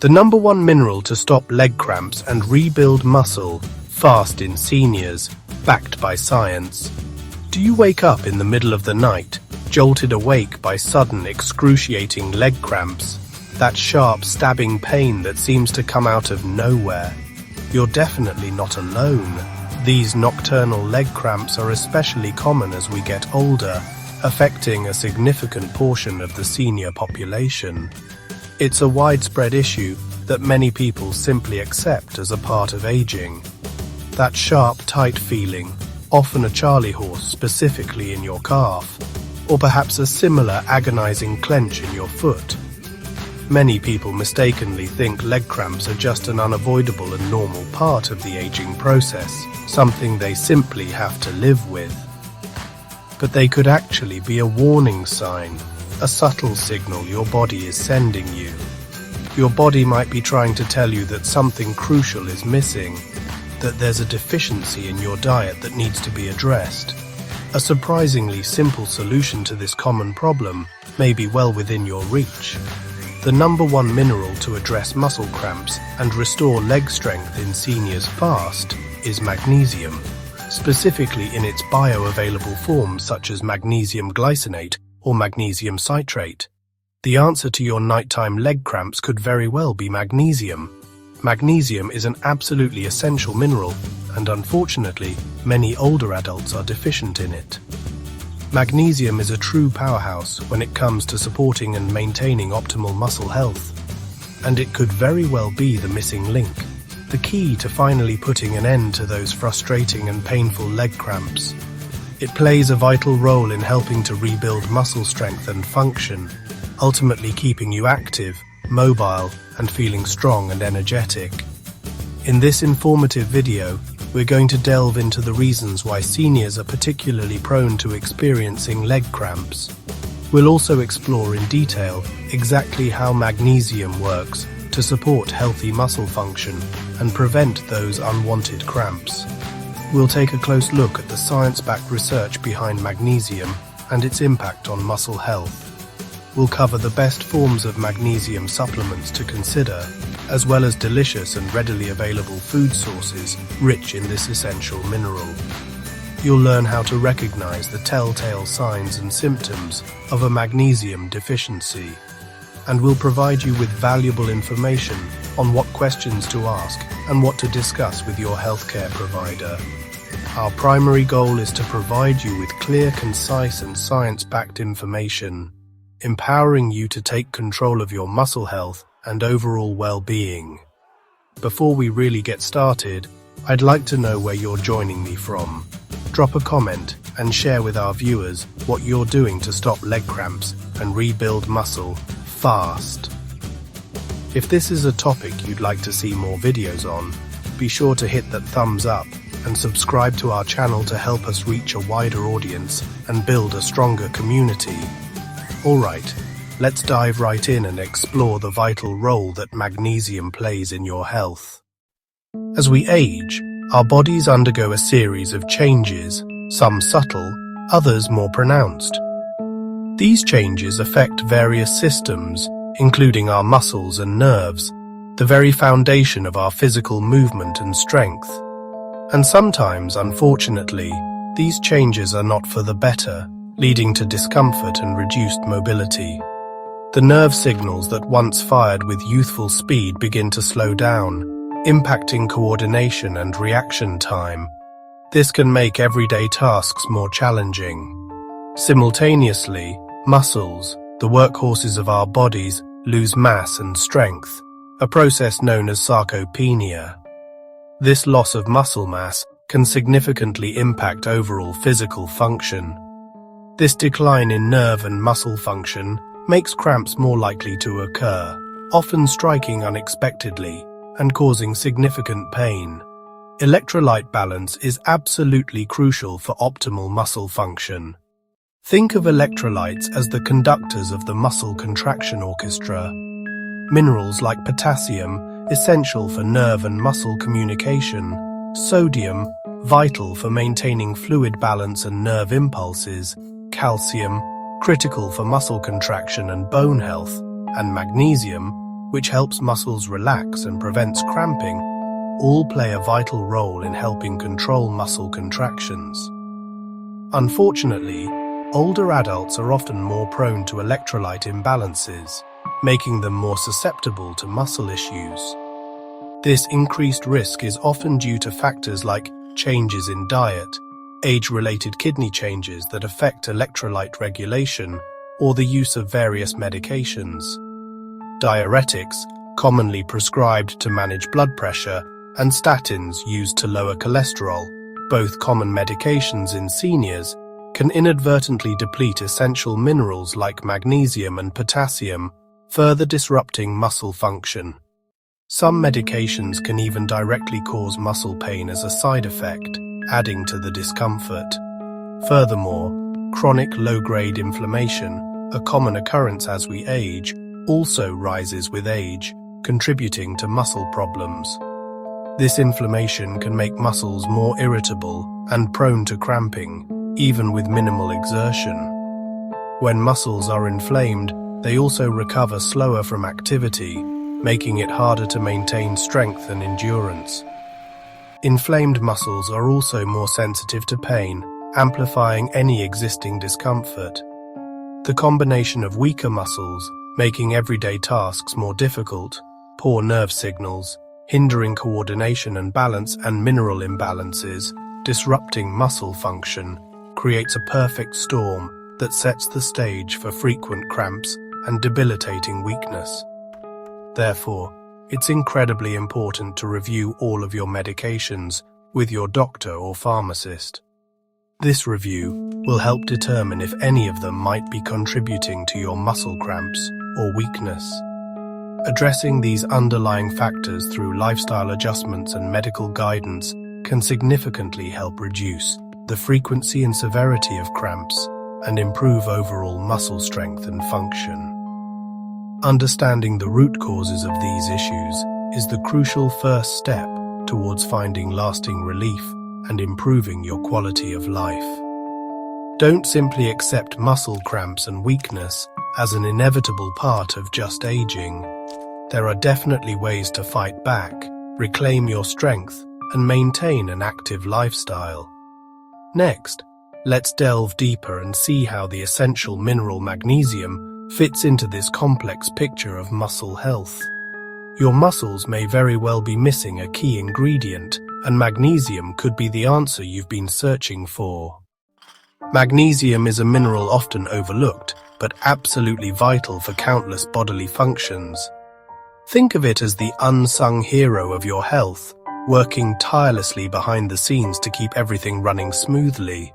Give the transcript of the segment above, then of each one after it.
The number one mineral to stop leg cramps and rebuild muscle fast in seniors, backed by science. Do you wake up in the middle of the night, jolted awake by sudden excruciating leg cramps? That sharp stabbing pain that seems to come out of nowhere? You're definitely not alone. These nocturnal leg cramps are especially common as we get older, affecting a significant portion of the senior population. It's a widespread issue that many people simply accept as a part of aging. That sharp, tight feeling, often a charley horse specifically in your calf, or perhaps a similar agonizing clench in your foot. Many people mistakenly think leg cramps are just an unavoidable and normal part of the aging process, something they simply have to live with. But they could actually be a warning sign, a subtle signal your body is sending you. Your body might be trying to tell you that something crucial is missing, that there's a deficiency in your diet that needs to be addressed. A surprisingly simple solution to this common problem may be well within your reach. The number one mineral to address muscle cramps and restore leg strength in seniors fast is magnesium, specifically in its bioavailable forms such as magnesium glycinate or magnesium citrate. The answer to your nighttime leg cramps could very well be magnesium. Magnesium is an absolutely essential mineral, and unfortunately, many older adults are deficient in it. Magnesium is a true powerhouse when it comes to supporting and maintaining optimal muscle health, and it could very well be the missing link, the key to finally putting an end to those frustrating and painful leg cramps. It plays a vital role in helping to rebuild muscle strength and function, ultimately keeping you active, mobile, and feeling strong and energetic. In this informative video, we're going to delve into the reasons why seniors are particularly prone to experiencing leg cramps. We'll also explore in detail exactly how magnesium works to support healthy muscle function and prevent those unwanted cramps. We'll take a close look at the science-backed research behind magnesium and its impact on muscle health. We'll cover the best forms of magnesium supplements to consider, as well as delicious and readily available food sources rich in this essential mineral. You'll learn how to recognize the telltale signs and symptoms of a magnesium deficiency, and we'll provide you with valuable information on what questions to ask and what to discuss with your healthcare provider. Our primary goal is to provide you with clear, concise, and science-backed information, empowering you to take control of your muscle health and overall well-being. Before we really get started, I'd like to know where you're joining me from. Drop a comment and share with our viewers what you're doing to stop leg cramps and rebuild muscle fast. If this is a topic you'd like to see more videos on, be sure to hit that thumbs up and subscribe to our channel to help us reach a wider audience and build a stronger community. Alright, let's dive right in and explore the vital role that magnesium plays in your health. As we age, our bodies undergo a series of changes, some subtle, others more pronounced. These changes affect various systems, including our muscles and nerves, the very foundation of our physical movement and strength. And sometimes, unfortunately, these changes are not for the better, leading to discomfort and reduced mobility. The nerve signals that once fired with youthful speed begin to slow down, impacting coordination and reaction time. This can make everyday tasks more challenging. Simultaneously, muscles, the workhorses of our bodies, lose mass and strength, a process known as sarcopenia. This loss of muscle mass can significantly impact overall physical function. This decline in nerve and muscle function makes cramps more likely to occur, often striking unexpectedly and causing significant pain. Electrolyte balance is absolutely crucial for optimal muscle function. Think of electrolytes as the conductors of the muscle contraction orchestra. Minerals like potassium, essential for nerve and muscle communication, sodium, vital for maintaining fluid balance and nerve impulses, calcium, critical for muscle contraction and bone health, and magnesium, which helps muscles relax and prevents cramping, all play a vital role in helping control muscle contractions. Unfortunately, older adults are often more prone to electrolyte imbalances, making them more susceptible to muscle issues. This increased risk is often due to factors like changes in diet, age-related kidney changes that affect electrolyte regulation, or the use of various medications. Diuretics, commonly prescribed to manage blood pressure, and statins used to lower cholesterol, both common medications in seniors, can inadvertently deplete essential minerals like magnesium and potassium, further disrupting muscle function. Some medications can even directly cause muscle pain as a side effect, adding to the discomfort. Furthermore, chronic low-grade inflammation, a common occurrence as we age, also rises with age, contributing to muscle problems. This inflammation can make muscles more irritable and prone to cramping, even with minimal exertion. When muscles are inflamed, they also recover slower from activity, making it harder to maintain strength and endurance. Inflamed muscles are also more sensitive to pain, amplifying any existing discomfort. The combination of weaker muscles, making everyday tasks more difficult, poor nerve signals, hindering coordination and balance, and mineral imbalances, disrupting muscle function, creates a perfect storm that sets the stage for frequent cramps and debilitating weakness. Therefore, it's incredibly important to review all of your medications with your doctor or pharmacist. This review will help determine if any of them might be contributing to your muscle cramps or weakness. Addressing these underlying factors through lifestyle adjustments and medical guidance can significantly help reduce the frequency and severity of cramps and improve overall muscle strength and function. Understanding the root causes of these issues is the crucial first step towards finding lasting relief and improving your quality of life. Don't simply accept muscle cramps and weakness as an inevitable part of just aging. There are definitely ways to fight back, reclaim your strength, and maintain an active lifestyle. Next, let's delve deeper and see how the essential mineral magnesium fits into this complex picture of muscle health. Your muscles may very well be missing a key ingredient, and magnesium could be the answer you've been searching for. Magnesium is a mineral often overlooked, but absolutely vital for countless bodily functions. Think of it as the unsung hero of your health, working tirelessly behind the scenes to keep everything running smoothly.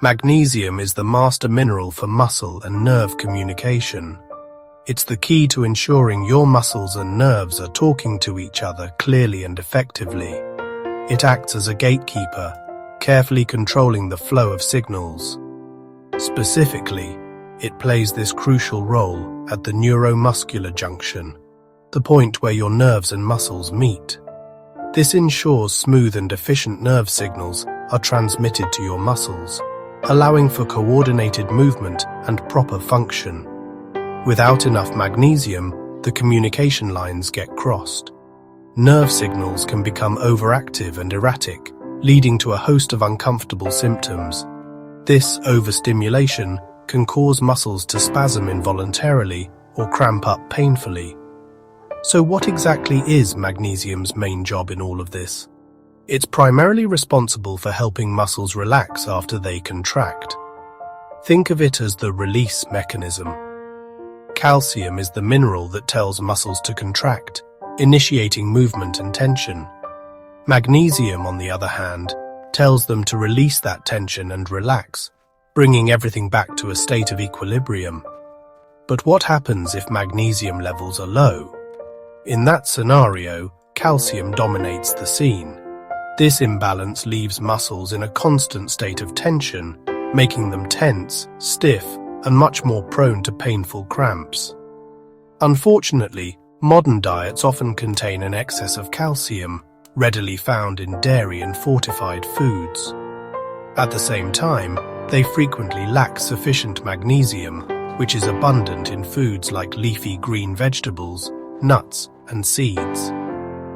Magnesium is the master mineral for muscle and nerve communication. It's the key to ensuring your muscles and nerves are talking to each other clearly and effectively. It acts as a gatekeeper, carefully controlling the flow of signals. Specifically, it plays this crucial role at the neuromuscular junction, the point where your nerves and muscles meet. This ensures smooth and efficient nerve signals are transmitted to your muscles, allowing for coordinated movement and proper function. Without enough magnesium, the communication lines get crossed. Nerve signals can become overactive and erratic, leading to a host of uncomfortable symptoms. This overstimulation can cause muscles to spasm involuntarily or cramp up painfully. So what exactly is magnesium's main job in all of this? It's primarily responsible for helping muscles relax after they contract. Think of it as the release mechanism. Calcium is the mineral that tells muscles to contract, initiating movement and tension. Magnesium, on the other hand, tells them to release that tension and relax, bringing everything back to a state of equilibrium. But what happens if magnesium levels are low? In that scenario, calcium dominates the scene. This imbalance leaves muscles in a constant state of tension, making them tense, stiff, and much more prone to painful cramps. Unfortunately, modern diets often contain an excess of calcium, readily found in dairy and fortified foods. At the same time, they frequently lack sufficient magnesium, which is abundant in foods like leafy green vegetables, nuts, and seeds.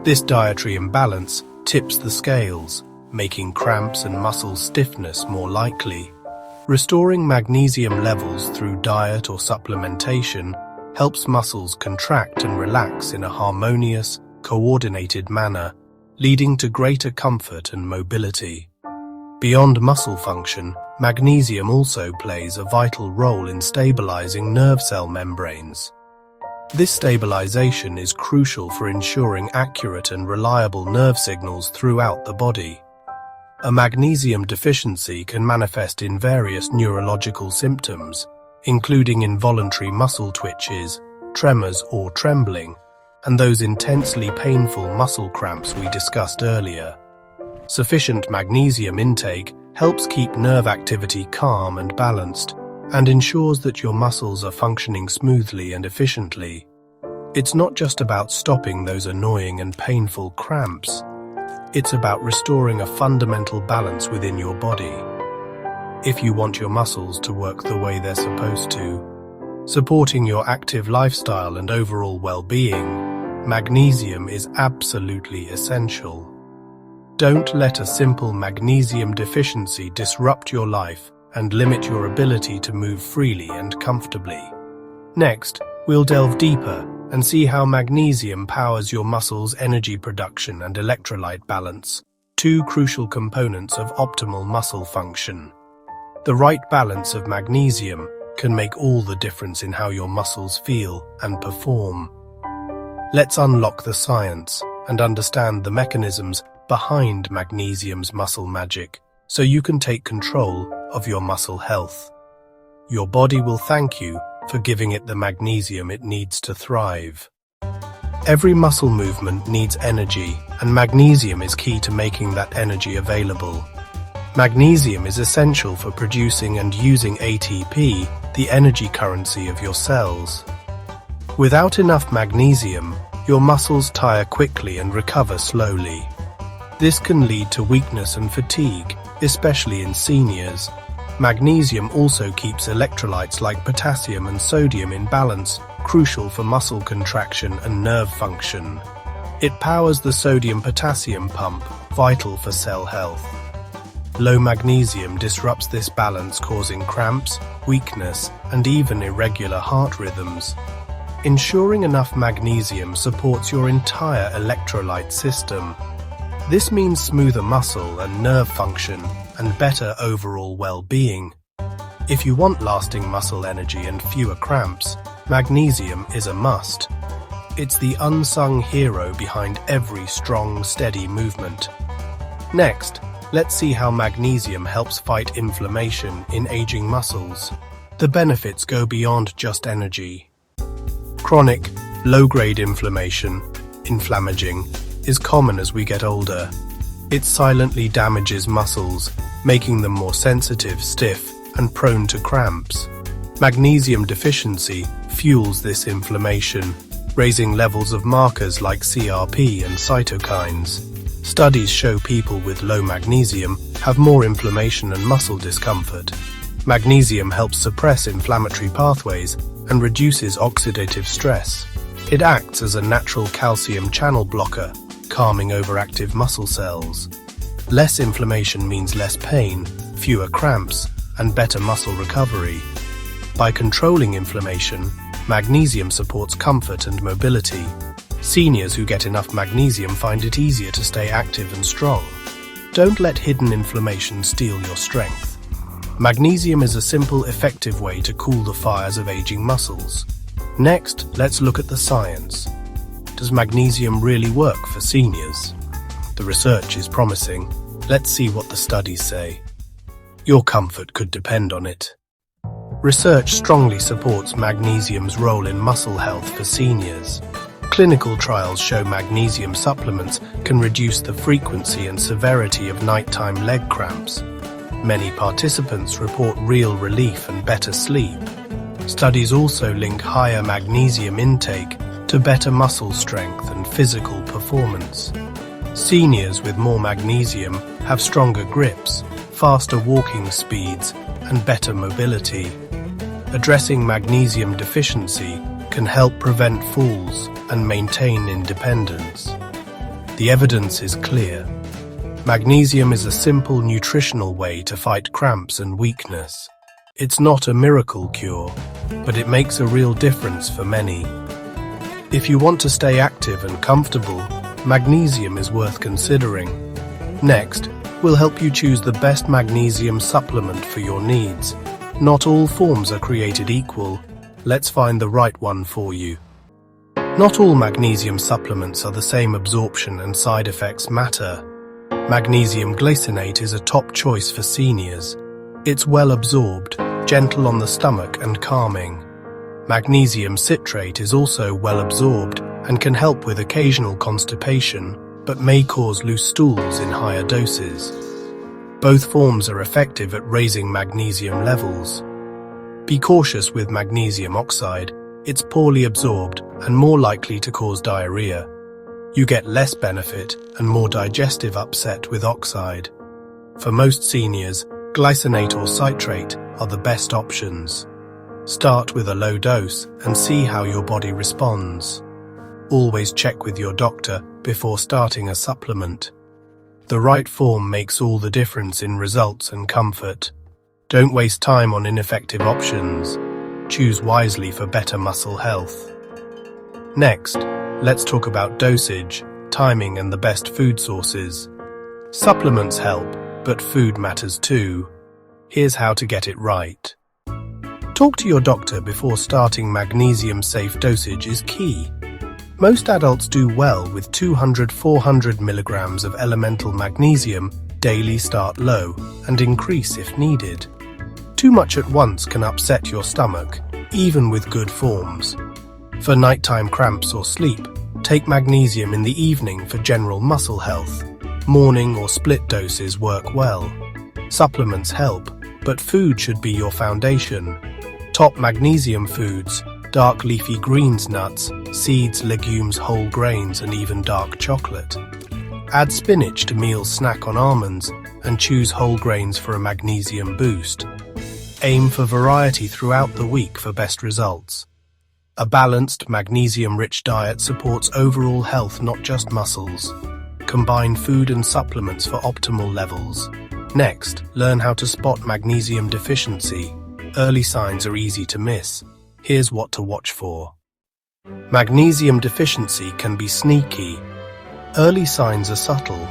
This dietary imbalance tips the scales, making cramps and muscle stiffness more likely. Restoring magnesium levels through diet or supplementation helps muscles contract and relax in a harmonious, coordinated manner, leading to greater comfort and mobility. Beyond muscle function, magnesium also plays a vital role in stabilizing nerve cell membranes. This stabilization is crucial for ensuring accurate and reliable nerve signals throughout the body. A magnesium deficiency can manifest in various neurological symptoms, including involuntary muscle twitches, tremors or trembling, and those intensely painful muscle cramps we discussed earlier. Sufficient magnesium intake helps keep nerve activity calm and balanced, and ensures that your muscles are functioning smoothly and efficiently. It's not just about stopping those annoying and painful cramps. It's about restoring a fundamental balance within your body. If you want your muscles to work the way they're supposed to, supporting your active lifestyle and overall well-being, magnesium is absolutely essential. Don't let a simple magnesium deficiency disrupt your life and limit your ability to move freely and comfortably. Next, we'll delve deeper and see how magnesium powers your muscles' energy production and electrolyte balance, two crucial components of optimal muscle function. The right balance of magnesium can make all the difference in how your muscles feel and perform. Let's unlock the science and understand the mechanisms behind magnesium's muscle magic, so you can take control of your muscle health. Your body will thank you for giving it the magnesium it needs to thrive. Every muscle movement needs energy, and magnesium is key to making that energy available. Magnesium is essential for producing and using ATP, the energy currency of your cells. Without enough magnesium, your muscles tire quickly and recover slowly. This can lead to weakness and fatigue, especially in seniors. Magnesium also keeps electrolytes like potassium and sodium in balance, crucial for muscle contraction and nerve function. It powers the sodium-potassium pump, vital for cell health. Low magnesium disrupts this balance, causing cramps, weakness, and even irregular heart rhythms. Ensuring enough magnesium supports your entire electrolyte system. This means smoother muscle and nerve function and better overall well-being. If you want lasting muscle energy and fewer cramps, magnesium is a must. It's the unsung hero behind every strong, steady movement. Next, let's see how magnesium helps fight inflammation in aging muscles. The benefits go beyond just energy. Chronic, low-grade inflammation, inflammaging, is common as we get older. It silently damages muscles, making them more sensitive, stiff, and prone to cramps. Magnesium deficiency fuels this inflammation, raising levels of markers like CRP and cytokines. Studies show people with low magnesium have more inflammation and muscle discomfort. Magnesium helps suppress inflammatory pathways and reduces oxidative stress. It acts as a natural calcium channel blocker, calming overactive muscle cells. Less inflammation means less pain, fewer cramps, and better muscle recovery. By controlling inflammation, magnesium supports comfort and mobility. Seniors who get enough magnesium find it easier to stay active and strong. Don't let hidden inflammation steal your strength. Magnesium is a simple, effective way to cool the fires of aging muscles. Next, let's look at the science. Does magnesium really work for seniors? The research is promising. Let's see what the studies say. Your comfort could depend on it. Research strongly supports magnesium's role in muscle health for seniors. Clinical trials show magnesium supplements can reduce the frequency and severity of nighttime leg cramps. Many participants report real relief and better sleep. Studies also link higher magnesium intake to better muscle strength and physical performance. Seniors with more magnesium have stronger grips, faster walking speeds, and better mobility. Addressing magnesium deficiency can help prevent falls and maintain independence. The evidence is clear. Magnesium is a simple nutritional way to fight cramps and weakness. It's not a miracle cure, but it makes a real difference for many. If you want to stay active and comfortable, magnesium is worth considering. Next, we'll help you choose the best magnesium supplement for your needs. Not all forms are created equal. Let's find the right one for you. Not all magnesium supplements are the same. Absorption and side effects matter. Magnesium glycinate is a top choice for seniors. It's well absorbed, gentle on the stomach and calming. Magnesium citrate is also well absorbed and can help with occasional constipation, but may cause loose stools in higher doses. Both forms are effective at raising magnesium levels. Be cautious with magnesium oxide. It's poorly absorbed and more likely to cause diarrhea. You get less benefit and more digestive upset with oxide. For most seniors, glycinate or citrate are the best options. Start with a low dose and see how your body responds. Always check with your doctor before starting a supplement. The right form makes all the difference in results and comfort. Don't waste time on ineffective options. Choose wisely for better muscle health. Next, let's talk about dosage, timing, and the best food sources. Supplements help, but food matters too. Here's how to get it right. Talk to your doctor before starting. Magnesium-safe dosage is key. Most adults do well with 200–400 milligrams of elemental magnesium daily. Start low and increase if needed. Too much at once can upset your stomach, even with good forms. For nighttime cramps or sleep, take magnesium in the evening for general muscle health. Morning or split doses work well. Supplements help, but food should be your foundation. Top magnesium foods: dark leafy greens, nuts, seeds, legumes, whole grains, and even dark chocolate. Add spinach to meals. Snack on almonds and choose whole grains for a magnesium boost. Aim for variety throughout the week for best results. A balanced, magnesium-rich diet supports overall health, not just muscles. Combine food and supplements for optimal levels. Next, learn how to spot magnesium deficiency. Early signs are easy to miss. Here's what to watch for. Magnesium deficiency can be sneaky. Early signs are subtle.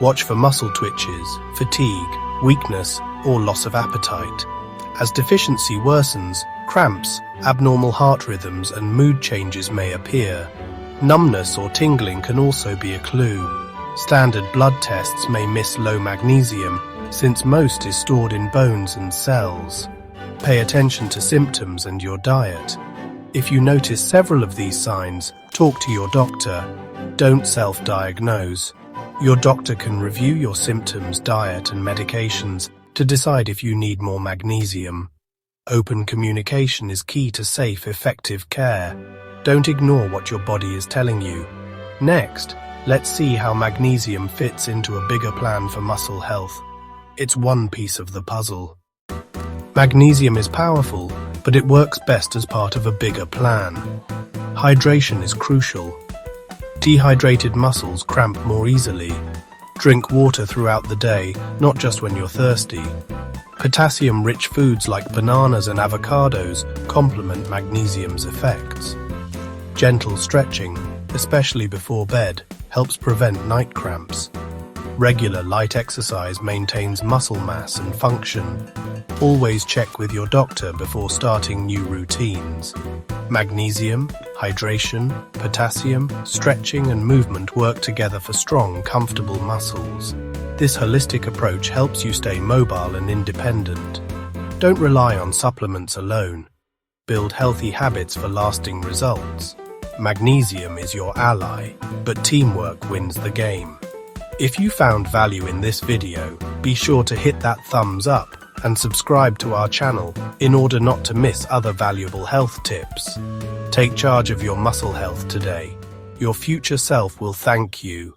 Watch for muscle twitches, fatigue, weakness, or loss of appetite. As deficiency worsens, cramps, abnormal heart rhythms, and mood changes may appear. Numbness or tingling can also be a clue. Standard blood tests may miss low magnesium, since most is stored in bones and cells. Pay attention to symptoms and your diet. If you notice several of these signs, talk to your doctor. Don't self-diagnose. Your doctor can review your symptoms, diet, and medications to decide if you need more magnesium. Open communication is key to safe, effective care. Don't ignore what your body is telling you. Next, let's see how magnesium fits into a bigger plan for muscle health. It's one piece of the puzzle. Magnesium is powerful, but it works best as part of a bigger plan. Hydration is crucial. Dehydrated muscles cramp more easily. Drink water throughout the day, not just when you're thirsty. Potassium-rich foods like bananas and avocados complement magnesium's effects. Gentle stretching, especially before bed, helps prevent night cramps. Regular light exercise maintains muscle mass and function. Always check with your doctor before starting new routines. Magnesium, hydration, potassium, stretching, and movement work together for strong, comfortable muscles. This holistic approach helps you stay mobile and independent. Don't rely on supplements alone. Build healthy habits for lasting results. Magnesium is your ally, but teamwork wins the game. If you found value in this video, be sure to hit that thumbs up and subscribe to our channel in order not to miss other valuable health tips. Take charge of your muscle health today. Your future self will thank you.